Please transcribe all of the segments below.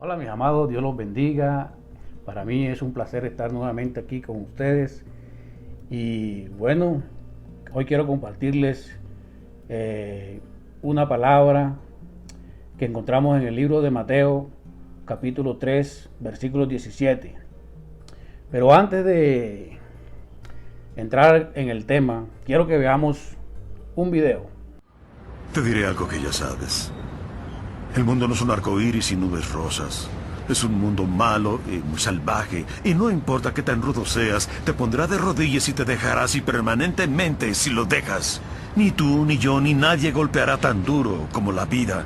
Hola mis amados, Dios los bendiga. Para mí es un placer estar nuevamente aquí con ustedes. Y bueno, hoy quiero compartirles una palabra que encontramos en el libro de Mateo, capítulo 3, versículo 17. Pero antes de entrar en el tema, quiero que veamos un video. Te diré algo que ya sabes. El mundo no es un arco iris y nubes rosas. Es un mundo malo y muy salvaje. Y no importa qué tan rudo seas, te pondrá de rodillas y te dejará así permanentemente si lo dejas. Ni tú, ni yo, ni nadie golpeará tan duro como la vida.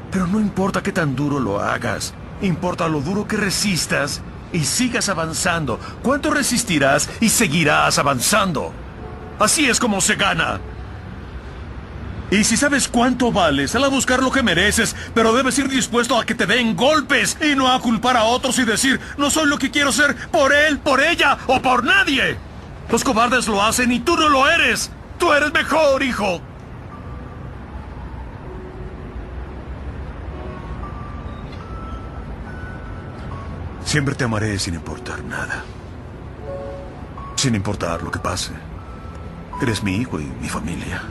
Pero no importa qué tan duro lo hagas. Importa lo duro que resistas y sigas avanzando. ¿Cuánto resistirás y seguirás avanzando? Así es como se gana. Y si sabes cuánto vales, sal a buscar lo que mereces, pero debes ir dispuesto a que te den golpes y no a culpar a otros y decir, no soy lo que quiero ser por él, por ella o por nadie. Los cobardes lo hacen y tú no lo eres. Tú eres mejor, hijo. Siempre te amaré sin importar nada. Sin importar lo que pase. Eres mi hijo y mi familia.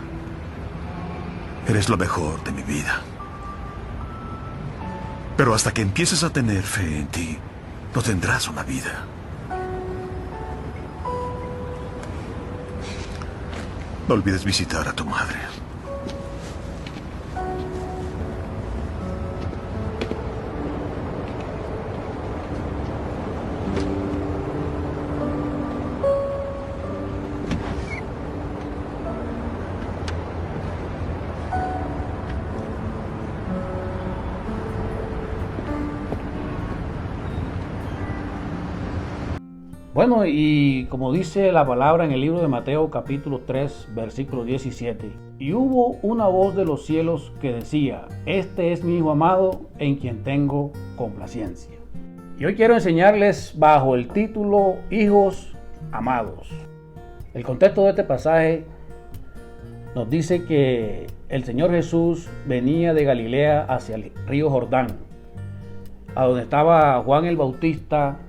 Eres lo mejor de mi vida. Pero hasta que empieces a tener fe en ti, no tendrás una vida. No olvides visitar a tu madre. Bueno, y como dice la palabra en el libro de Mateo capítulo 3, versículo 17, y hubo una voz de los cielos que decía, este es mi hijo amado en quien tengo complacencia. Y hoy quiero enseñarles bajo el título Hijos amados. El contexto de este pasaje nos dice que el Señor Jesús venía de Galilea hacia el río Jordán, a donde estaba Juan el Bautista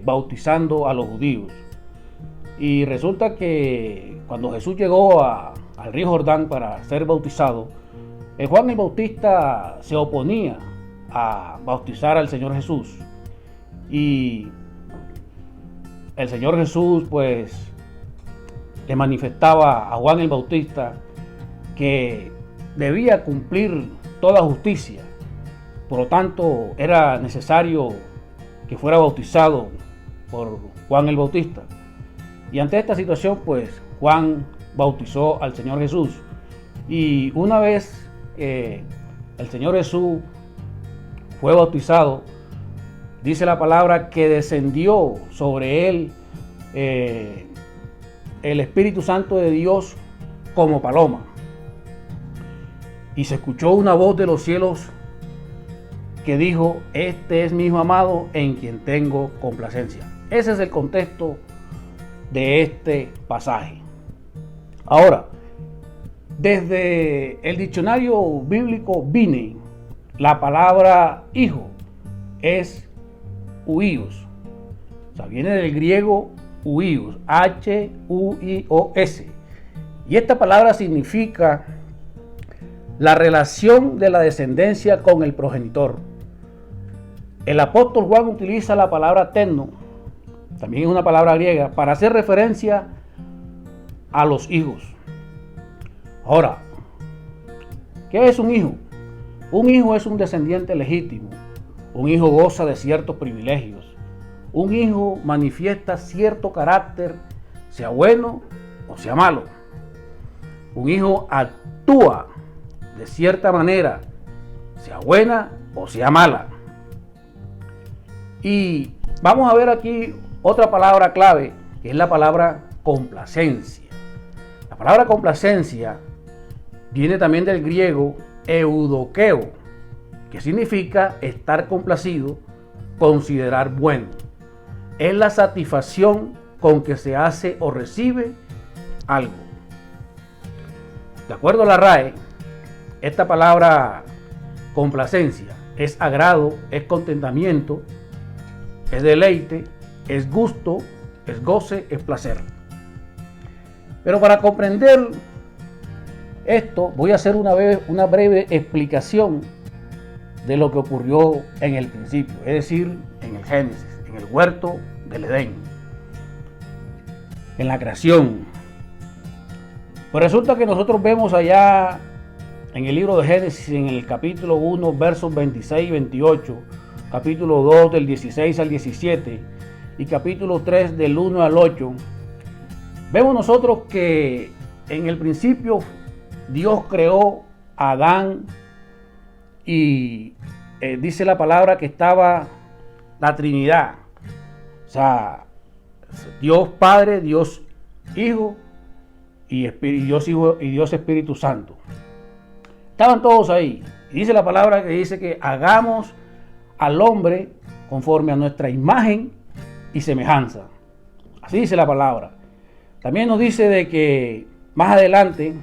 bautizando a los judíos. Y resulta que cuando Jesús llegó al río Jordán para ser bautizado, Juan el Bautista se oponía a bautizar al Señor Jesús. Y el Señor Jesús pues le manifestaba a Juan el Bautista que debía cumplir toda justicia. Por lo tanto, era necesario que fuera bautizado por Juan el Bautista. Y ante esta situación, pues Juan bautizó al Señor Jesús. Y una vez el Señor Jesús fue bautizado, dice la palabra que descendió sobre él el Espíritu Santo de Dios como paloma. Y se escuchó una voz de los cielos que dijo, este es mi hijo amado en quien tengo complacencia. Ese es el contexto de este pasaje. Ahora, desde el diccionario bíblico Vine, la palabra hijo es huios. O sea, viene del griego huios, H-U-I-O-S. Y esta palabra significa la relación de la descendencia con el progenitor. El apóstol Juan utiliza la palabra terno, también es una palabra griega, para hacer referencia a los hijos. Ahora, ¿qué es un hijo? Un hijo es un descendiente legítimo. Un hijo goza de ciertos privilegios. Un hijo manifiesta cierto carácter, sea bueno o sea malo. Un hijo actúa de cierta manera, sea buena o sea mala. Y vamos a ver aquí otra palabra clave, que es la palabra complacencia. La palabra complacencia viene también del griego eudokeo, que significa estar complacido, considerar bueno. Es la satisfacción con que se hace o recibe algo. De acuerdo a la RAE, esta palabra complacencia es agrado, es contentamiento, es deleite, es gusto, es goce, es placer. Pero para comprender esto, voy a hacer una breve explicación de lo que ocurrió en el principio, es decir, en el Génesis, en el huerto del Edén, en la creación. Pues resulta que nosotros vemos allá en el libro de Génesis, en el capítulo 1, versos 26 y 28, capítulo 2 del 16 al 17 y capítulo 3 del 1 al 8, vemos nosotros que en el principio Dios creó a Adán y dice la palabra que estaba la Trinidad, o sea, Dios Padre, Dios Hijo y Dios Espíritu Santo. Estaban todos ahí. Y dice la palabra que dice que hagamos al hombre conforme a nuestra imagen y semejanza. Así dice la palabra. También nos dice de que más adelante,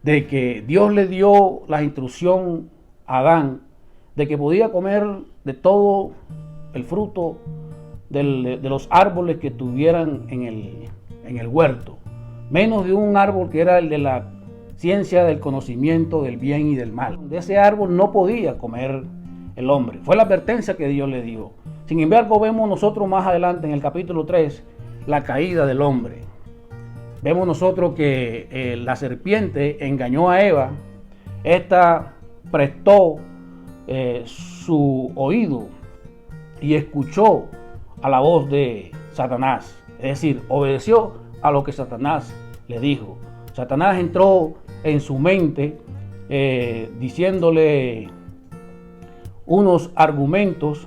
de que Dios le dio la instrucción a Adán de que podía comer de todo el fruto de los árboles que tuvieran en el huerto, menos de un árbol que era el de la ciencia del conocimiento del bien y del mal. De ese árbol no podía comer el hombre. Fue la advertencia que Dios le dio. Sin embargo, vemos nosotros más adelante en el capítulo 3 la caída del hombre. Vemos nosotros que la serpiente engañó a Eva. Esta prestó su oído y escuchó a la voz de Satanás. Es decir, obedeció a lo que Satanás le dijo. Satanás entró en su mente diciéndole unos argumentos,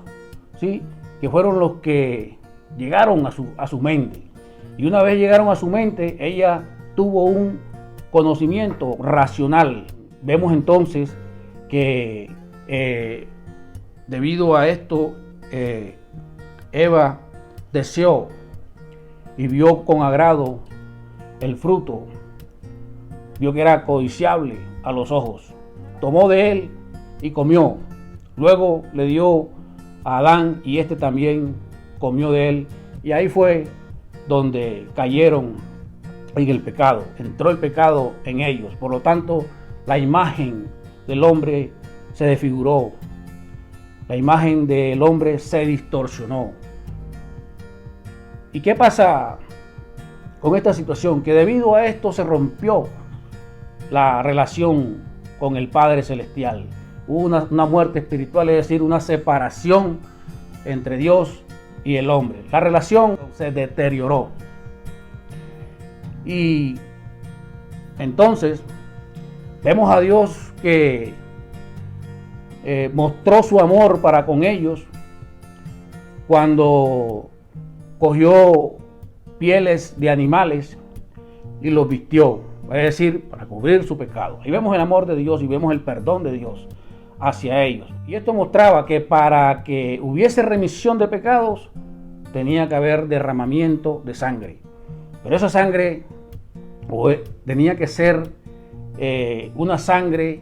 ¿sí?, que fueron los que llegaron a su mente. Y una vez llegaron a su mente, ella tuvo un conocimiento racional. Vemos entonces que debido a esto, Eva deseó y vio con agrado el fruto, vio que era codiciable a los ojos, tomó de él y comió. Luego le dio a Adán y este también comió de él, y ahí fue donde cayeron en el pecado. Entró el pecado en ellos. Por lo tanto, la imagen del hombre se desfiguró, la imagen del hombre se distorsionó. ¿Y qué pasa con esta situación? Que debido a esto se rompió la relación con el Padre Celestial. Hubo una muerte espiritual, es decir, una separación entre Dios y el hombre. La relación se deterioró. Y entonces vemos a Dios que mostró su amor para con ellos cuando cogió pieles de animales y los vistió, es decir, para cubrir su pecado. Ahí vemos el amor de Dios y vemos el perdón de Dios hacia ellos. Y esto mostraba que para que hubiese remisión de pecados tenía que haber derramamiento de sangre. Pero esa sangre tenía que ser una sangre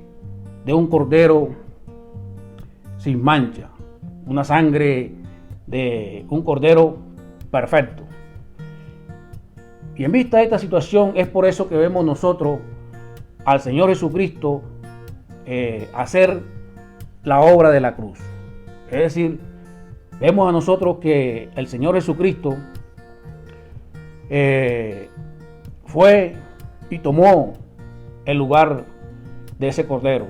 de un cordero sin mancha, una sangre de un cordero perfecto. Y en vista de esta situación es por eso que vemos nosotros al Señor Jesucristo hacer la obra de la cruz. Es decir, vemos a nosotros que el Señor Jesucristo fue y tomó el lugar de ese cordero.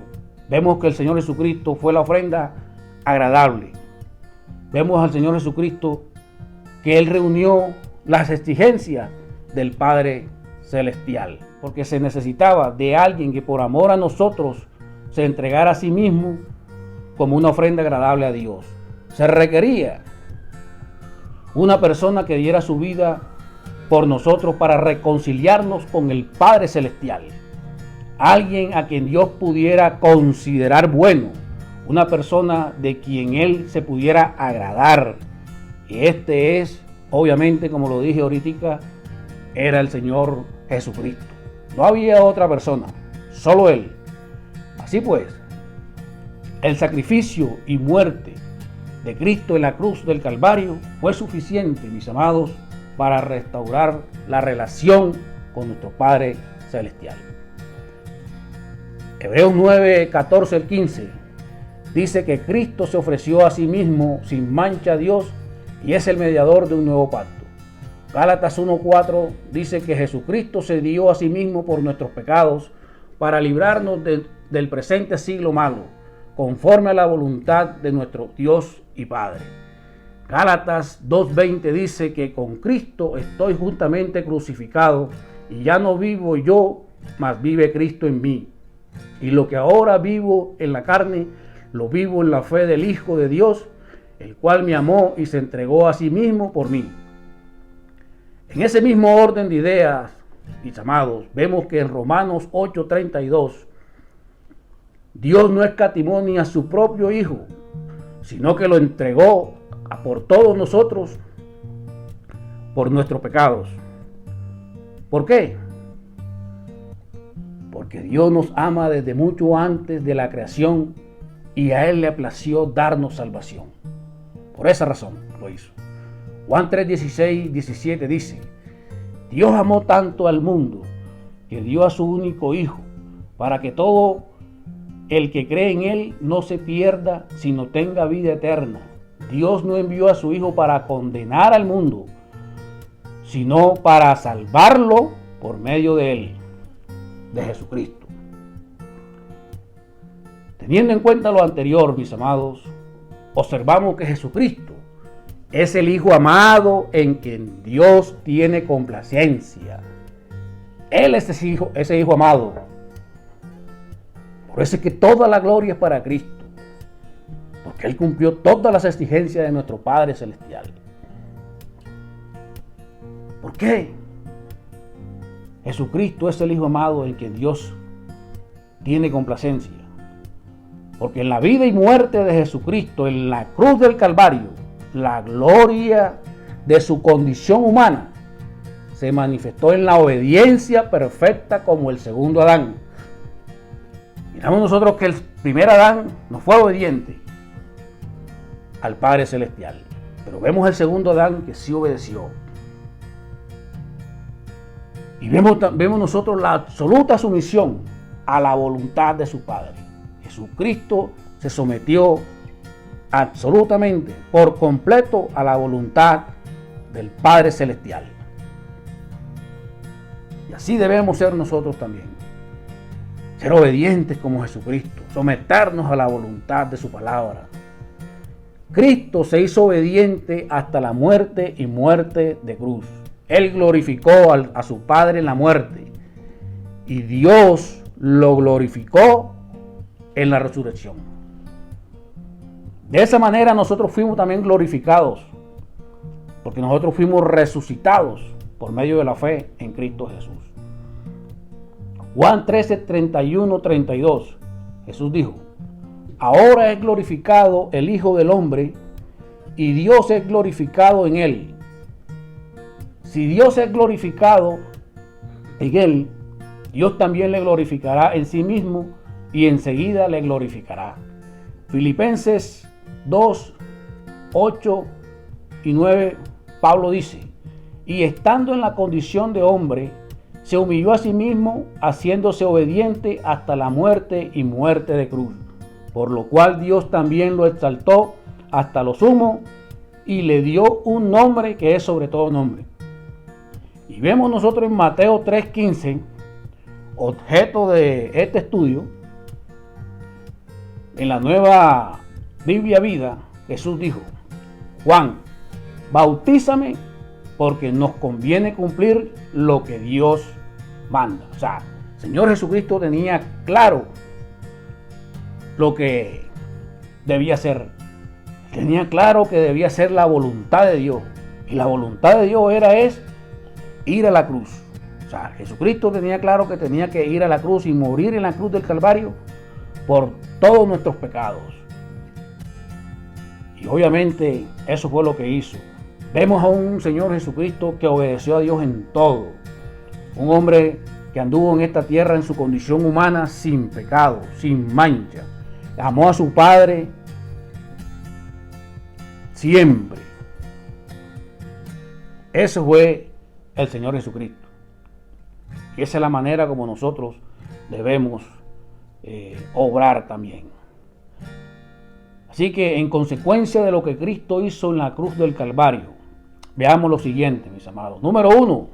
Vemos que el Señor Jesucristo fue la ofrenda agradable. Vemos al Señor Jesucristo que Él reunió las exigencias del Padre Celestial, porque se necesitaba de alguien que por amor a nosotros se entregara a sí mismo como una ofrenda agradable a Dios. Se requería una persona que diera su vida por nosotros para reconciliarnos con el Padre Celestial. Alguien a quien Dios pudiera considerar bueno, una persona de quien Él se pudiera agradar. Y este es, obviamente, como lo dije ahorita, era el Señor Jesucristo. No había otra persona, solo Él. Así pues, El sacrificio y muerte de Cristo en la cruz del Calvario fue suficiente, mis amados, para restaurar la relación con nuestro Padre Celestial. Hebreos 9, 14 al 15 dice que Cristo se ofreció a sí mismo sin mancha a Dios y es el mediador de un nuevo pacto. Gálatas 1:4 dice que Jesucristo se dio a sí mismo por nuestros pecados para librarnos del presente siglo malo, conforme a la voluntad de nuestro Dios y Padre. Gálatas 2:20 dice que con Cristo estoy juntamente crucificado y ya no vivo yo, mas vive Cristo en mí. Y lo que ahora vivo en la carne, lo vivo en la fe del Hijo de Dios, el cual me amó y se entregó a sí mismo por mí. En ese mismo orden de ideas, mis amados, vemos que en Romanos 8:32, Dios no escatimó ni a su propio Hijo, sino que lo entregó por todos nosotros, por nuestros pecados. ¿Por qué? Porque Dios nos ama desde mucho antes de la creación y a Él le plació darnos salvación. Por esa razón lo hizo. Juan 3:16, 17 dice: Dios amó tanto al mundo que dio a su único Hijo, para que todo el que cree en Él no se pierda, sino tenga vida eterna. Dios no envió a su Hijo para condenar al mundo, sino para salvarlo por medio de Él, de Jesucristo. Teniendo en cuenta lo anterior, mis amados, observamos que Jesucristo es el Hijo amado en quien Dios tiene complacencia. Él es ese hijo amado. Por eso es que toda la gloria es para Cristo, porque Él cumplió todas las exigencias de nuestro Padre Celestial. ¿Por qué? Jesucristo es el Hijo amado en quien Dios tiene complacencia. Porque en la vida y muerte de Jesucristo, en la cruz del Calvario, la gloria de su condición humana se manifestó en la obediencia perfecta como el segundo Adán. Miramos nosotros que el primer Adán no fue obediente al Padre Celestial, pero vemos el segundo Adán que sí obedeció. Y vemos nosotros la absoluta sumisión a la voluntad de su Padre. Jesucristo se sometió absolutamente, por completo, a la voluntad del Padre Celestial. Y así debemos ser nosotros también. Ser obedientes como Jesucristo, someternos a la voluntad de su palabra. Cristo se hizo obediente hasta la muerte y muerte de cruz. Él glorificó a su Padre en la muerte y Dios lo glorificó en la resurrección. De esa manera nosotros fuimos también glorificados, porque nosotros fuimos resucitados por medio de la fe en Cristo Jesús. Juan 13, 31, 32. Jesús dijo: ahora es glorificado el Hijo del Hombre y Dios es glorificado en él. Si Dios es glorificado en él, Dios también le glorificará en sí mismo y enseguida le glorificará. Filipenses 2, 8 y 9, Pablo dice: y estando en la condición de hombre, se humilló a sí mismo, haciéndose obediente hasta la muerte y muerte de cruz, por lo cual Dios también lo exaltó hasta lo sumo y le dio un nombre que es sobre todo nombre. Y vemos nosotros en Mateo 3:15, objeto de este estudio, en la Nueva Biblia Vida, Jesús dijo: Juan, bautízame porque nos conviene cumplir lo que Dios manda. O sea, el Señor Jesucristo tenía claro lo que debía ser. Tenía claro que debía ser la voluntad de Dios. Y la voluntad de Dios es ir a la cruz. O sea, Jesucristo tenía claro que tenía que ir a la cruz y morir en la cruz del Calvario por todos nuestros pecados. Y obviamente eso fue lo que hizo. Vemos a un Señor Jesucristo que obedeció a Dios en todo. Un hombre que anduvo en esta tierra en su condición humana sin pecado, sin mancha. amó a su Padre siempre. Eso fue el Señor Jesucristo. Y esa es la manera como nosotros debemos obrar también. Así que en consecuencia de lo que Cristo hizo en la cruz del Calvario, veamos lo siguiente, mis amados. Número 1,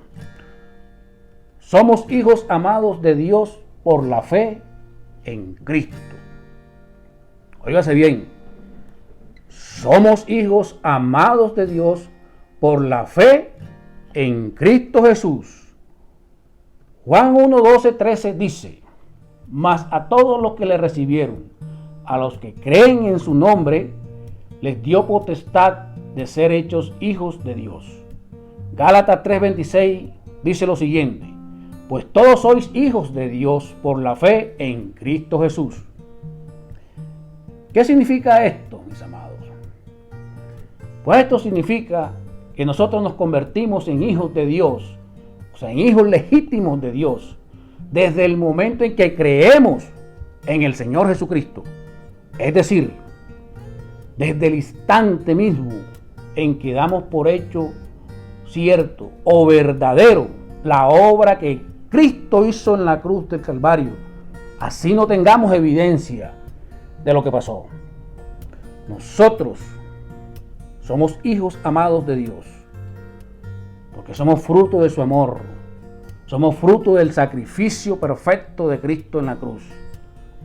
somos hijos amados de Dios por la fe en Cristo. Óigase bien, somos hijos amados de Dios por la fe en Cristo Jesús. Juan 1, 12, 13 dice: mas a todos los que le recibieron, a los que creen en su nombre, les dio potestad de ser hechos hijos de Dios. Gálatas 3:26 dice lo siguiente: pues todos sois hijos de Dios por la fe en Cristo Jesús. ¿Qué significa esto, mis amados? Pues esto significa que nosotros nos convertimos en hijos de Dios, o sea, en hijos legítimos de Dios, desde el momento en que creemos en el Señor Jesucristo. Es decir, desde el instante mismo en que damos por hecho cierto o verdadero la obra que Cristo hizo en la cruz del Calvario, así no tengamos evidencia de lo que pasó. Nosotros somos hijos amados de Dios, porque somos fruto de su amor, somos fruto del sacrificio perfecto de Cristo en la cruz.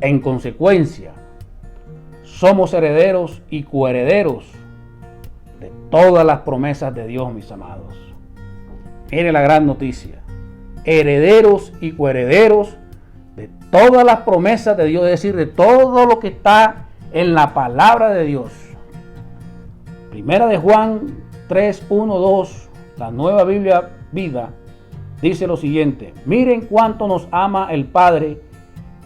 En consecuencia, somos herederos y coherederos de todas las promesas de Dios, mis amados. Mire la gran noticia: herederos y coherederos de todas las promesas de Dios, es decir, de todo lo que está en la palabra de Dios. Primera de Juan 3, 1, 2, la Nueva Biblia Vida, dice lo siguiente: miren cuánto nos ama el Padre,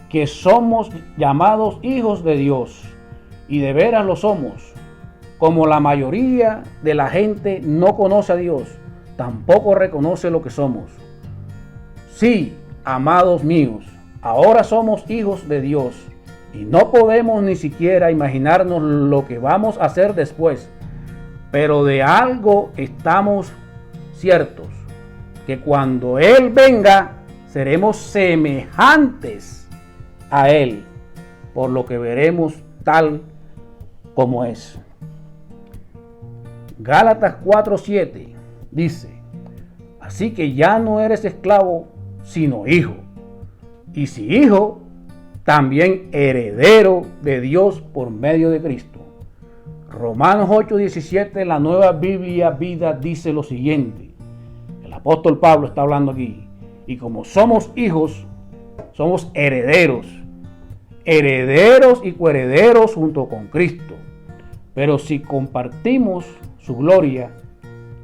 que somos llamados hijos de Dios, y de veras lo somos. Como la mayoría de la gente no conoce a Dios, tampoco reconoce lo que somos. Sí, amados míos, ahora somos hijos de Dios, y no podemos ni siquiera imaginarnos lo que vamos a hacer después. Pero de algo estamos ciertos, que cuando Él venga, seremos semejantes a Él, por lo que veremos tal como es. Gálatas 4:7 dice: así que ya no eres esclavo, sino hijo, y si hijo, también heredero de Dios por medio de Cristo. Romanos 8:17, la Nueva Biblia Vida, dice lo siguiente. El apóstol Pablo está hablando aquí: y como somos hijos, somos herederos, herederos y coherederos junto con Cristo. Pero si compartimos su gloria,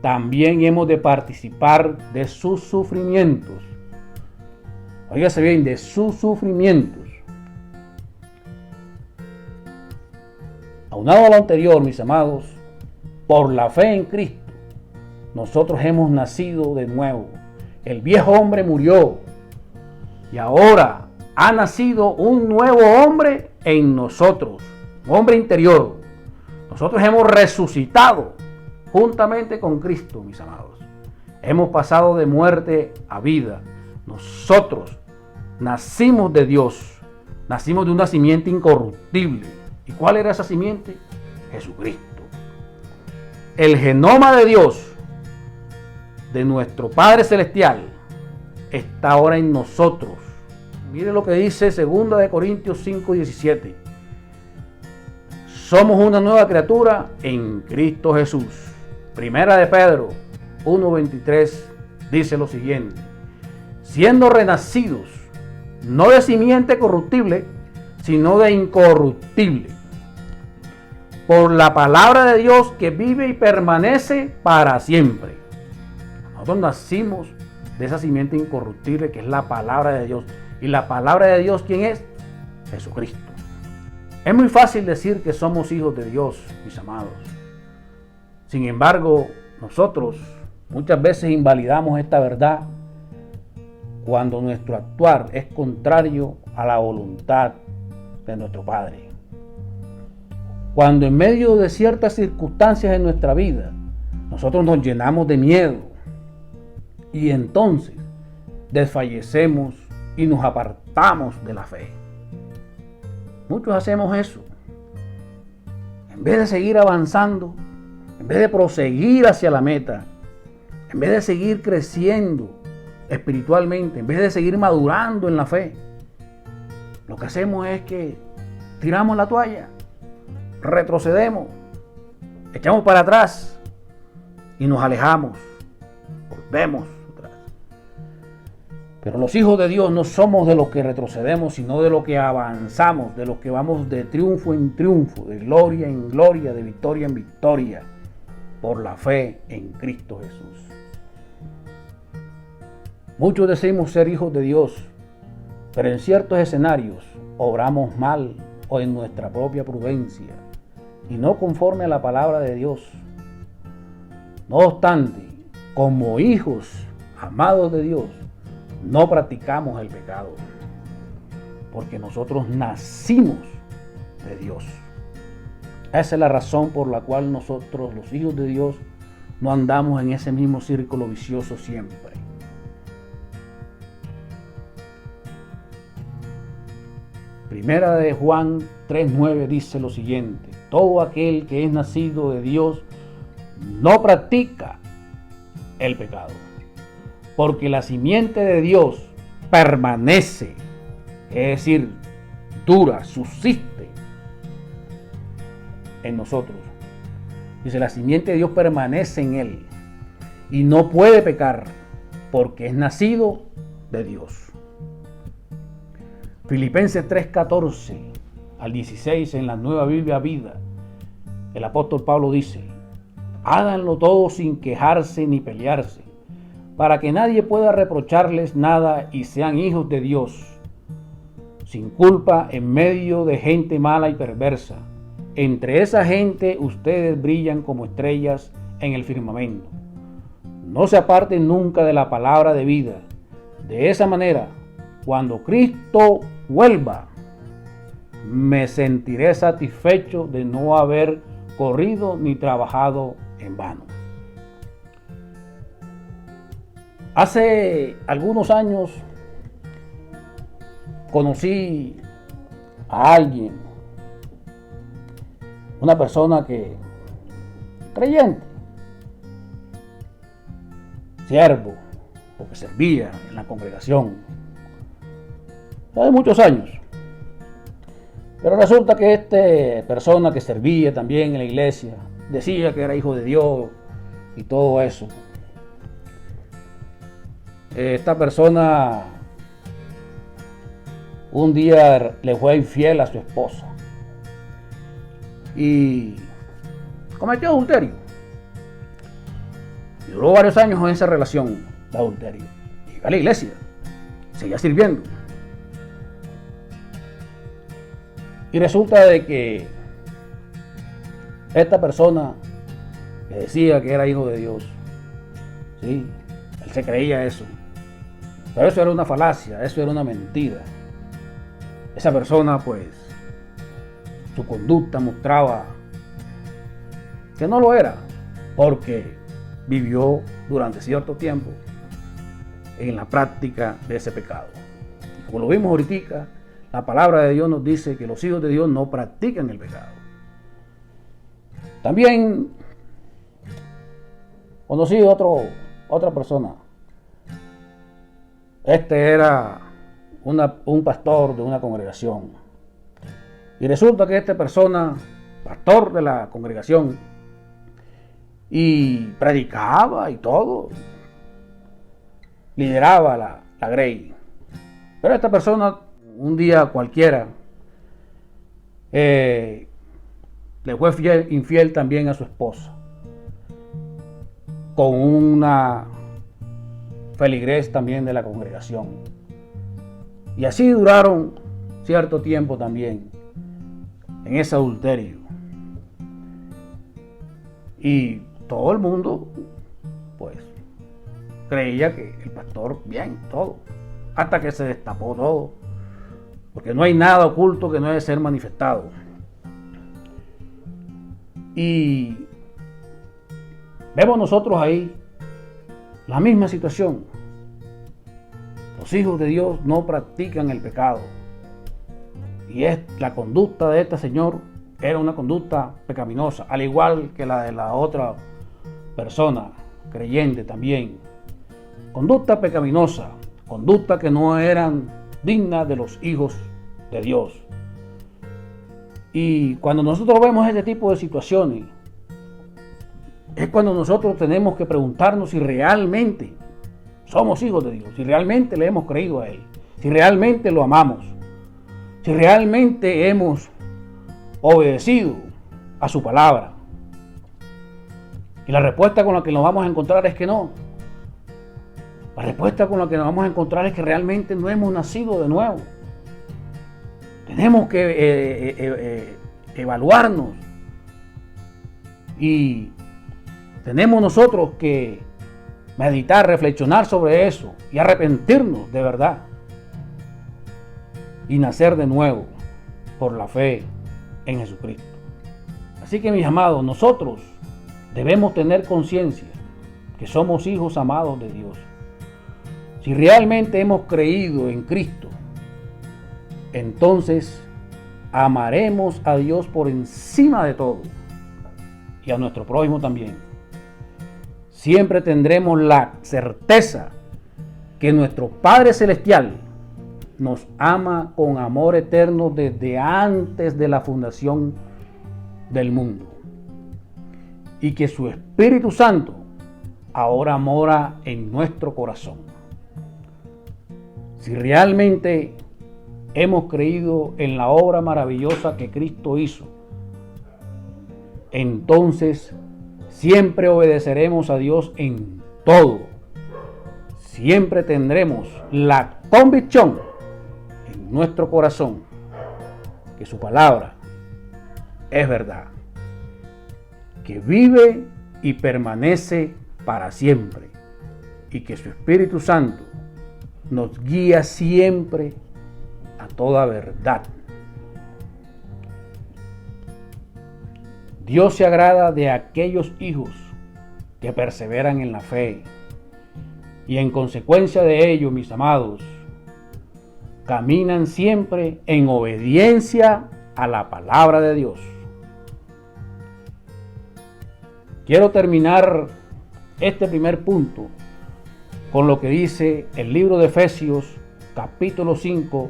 también hemos de participar de sus sufrimientos. Óigase bien, de sus sufrimientos. Aunado a lo anterior, mis amados, por la fe en Cristo, nosotros hemos nacido de nuevo. El viejo hombre murió y ahora ha nacido un nuevo hombre en nosotros, un hombre interior. Nosotros hemos resucitado juntamente con Cristo, mis amados. Hemos pasado de muerte a vida. Nosotros nacimos de Dios, nacimos de un nacimiento incorruptible. ¿Y cuál era esa simiente? Jesucristo. El genoma de Dios, de nuestro Padre Celestial, está ahora en nosotros. Mire lo que dice 2 Corintios 5:17. Somos una nueva criatura en Cristo Jesús. Primera de Pedro 1:23 dice lo siguiente: siendo renacidos, no de simiente corruptible, sino de incorruptible, por la palabra de Dios que vive y permanece para siempre. Nosotros nacimos de esa simiente incorruptible que es la palabra de Dios. ¿Y la palabra de Dios quién es? Jesucristo. Es muy fácil decir que somos hijos de Dios, mis amados. Sin embargo, nosotros muchas veces invalidamos esta verdad cuando nuestro actuar es contrario a la voluntad de nuestro Padre. Cuando en medio de ciertas circunstancias en nuestra vida, nosotros nos llenamos de miedo y entonces desfallecemos y nos apartamos de la fe. Muchos hacemos eso. En vez de seguir avanzando, en vez de proseguir hacia la meta, en vez de seguir creciendo espiritualmente, en vez de seguir madurando en la fe, lo que hacemos es que tiramos la toalla, retrocedemos, echamos para atrás y nos alejamos, volvemos atrás. Pero los hijos de Dios no somos de los que retrocedemos, sino de los que avanzamos, de los que vamos de triunfo en triunfo, de gloria en gloria, de victoria en victoria, por la fe en Cristo Jesús. Muchos decimos ser hijos de Dios, pero en ciertos escenarios obramos mal o en nuestra propia prudencia y no conforme a la palabra de Dios. No obstante, como hijos amados de Dios, no practicamos el pecado, porque nosotros nacimos de Dios. Esa es la razón por la cual nosotros, los hijos de Dios, no andamos en ese mismo círculo vicioso siempre. Primera de Juan 3:9 dice lo siguiente: todo aquel que es nacido de Dios no practica el pecado, porque la simiente de Dios permanece, es decir, dura, subsiste en nosotros. Dice, la simiente de Dios permanece en él y no puede pecar porque es nacido de Dios. Filipenses 3:14 al 16 en la Nueva Biblia Vida, el apóstol Pablo dice: háganlo todo sin quejarse ni pelearse, para que nadie pueda reprocharles nada y sean hijos de Dios, sin culpa en medio de gente mala y perversa. Entre esa gente ustedes brillan como estrellas en el firmamento. No se aparten nunca de la palabra de vida. De esa manera, cuando Cristo vuelva, me sentiré satisfecho de no haber corrido ni trabajado en vano. Hace algunos años conocí a alguien, una persona que, creyente, siervo, porque servía en la congregación hace muchos años. Pero resulta que esta persona que servía también en la iglesia decía que era hijo de Dios y todo eso. Esta persona un día le fue infiel a su esposa y cometió adulterio. Y duró varios años en esa relación de adulterio. Llegó a la iglesia, seguía sirviendo. Y resulta de que esta persona que decía que era hijo de Dios, sí, él se creía eso. Pero eso era una falacia, eso era una mentira. Esa persona, pues, su conducta mostraba que no lo era, porque vivió durante cierto tiempo en la práctica de ese pecado. Y como lo vimos ahorita, la palabra de Dios nos dice que los hijos de Dios no practican el pecado. También conocí otra persona. Este era un pastor de una congregación. Y resulta que esta persona, pastor de la congregación, y predicaba y todo, lideraba la grey. Pero esta persona, un día cualquiera, le fue infiel también a su esposa, con una feligrés también de la congregación. Y así duraron cierto tiempo también en ese adulterio. Y todo el mundo, pues, creía que el pastor, bien, todo, hasta que se destapó todo, porque no hay nada oculto que no debe ser manifestado. Y vemos nosotros ahí la misma situación. Los hijos de Dios no practican el pecado. Y la conducta de este señor era una conducta pecaminosa, al igual que la de la otra persona, creyente también. Conducta pecaminosa, conducta que no eran dignas de los hijos de Dios. Y cuando nosotros vemos este tipo de situaciones, es cuando nosotros tenemos que preguntarnos si realmente somos hijos de Dios, si realmente le hemos creído a Él, si realmente lo amamos, si realmente hemos obedecido a su palabra. Y la respuesta con la que nos vamos a encontrar es que no. La respuesta con la que nos vamos a encontrar es que realmente no hemos nacido de nuevo. Tenemos que evaluarnos y tenemos nosotros que meditar, reflexionar sobre eso y arrepentirnos de verdad y nacer de nuevo por la fe en Jesucristo. Así que, mis amados, nosotros debemos tener conciencia que somos hijos amados de Dios. Si realmente hemos creído en Cristo, entonces amaremos a Dios por encima de todo y a nuestro prójimo también. Siempre tendremos la certeza que nuestro Padre Celestial nos ama con amor eterno desde antes de la fundación del mundo y que su Espíritu Santo ahora mora en nuestro corazón. Si realmente hemos creído en la obra maravillosa que Cristo hizo, entonces siempre obedeceremos a Dios en todo. Siempre tendremos la convicción en nuestro corazón que su palabra es verdad, que vive y permanece para siempre, y que su Espíritu Santo nos guía siempre a toda verdad. Dios se agrada de aquellos hijos que perseveran en la fe, y en consecuencia de ello, mis amados, caminan siempre en obediencia a la palabra de Dios. Quiero terminar este primer punto con lo que dice el libro de Efesios, capítulo 5,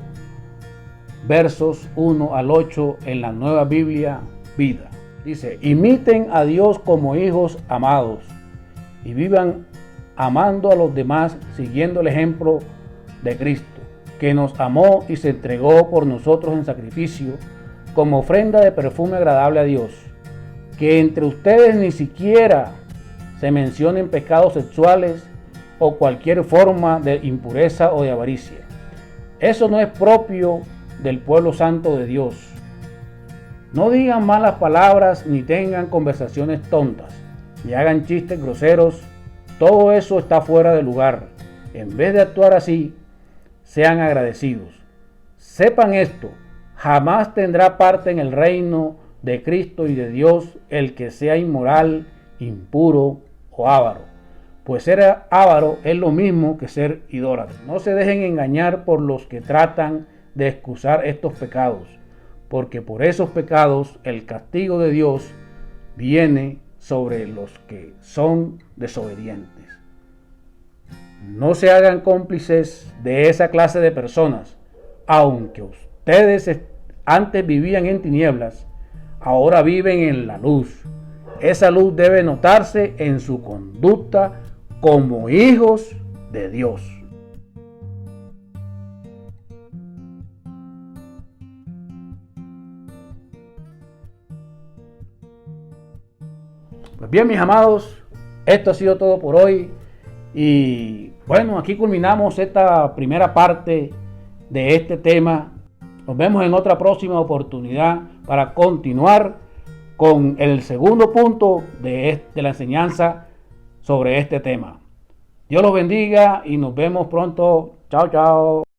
versos 1 al 8 en la Nueva Biblia Vida. Dice: imiten a Dios como hijos amados y vivan amando a los demás, siguiendo el ejemplo de Cristo, que nos amó y se entregó por nosotros en sacrificio como ofrenda de perfume agradable a Dios. Que entre ustedes ni siquiera se mencionen pecados sexuales o cualquier forma de impureza o de avaricia. Eso no es propio del pueblo santo de Dios. No digan malas palabras ni tengan conversaciones tontas, ni hagan chistes groseros. Todo eso está fuera de lugar. En vez de actuar así, sean agradecidos. Sepan esto: jamás tendrá parte en el reino de Cristo y de Dios el que sea inmoral, impuro o avaro, pues ser avaro es lo mismo que ser idólatra. No se dejen engañar por los que tratan de excusar estos pecados, porque por esos pecados el castigo de Dios viene sobre los que son desobedientes. No se hagan cómplices de esa clase de personas. Aunque ustedes antes vivían en tinieblas, ahora viven en la luz. Esa luz debe notarse en su conducta como hijos de Dios. Pues bien, mis amados, esto ha sido todo por hoy. Y bueno, aquí culminamos esta primera parte de este tema. Nos vemos en otra próxima oportunidad para continuar con el segundo punto de la enseñanza sobre este tema. Dios los bendiga y nos vemos pronto. Chao, chao.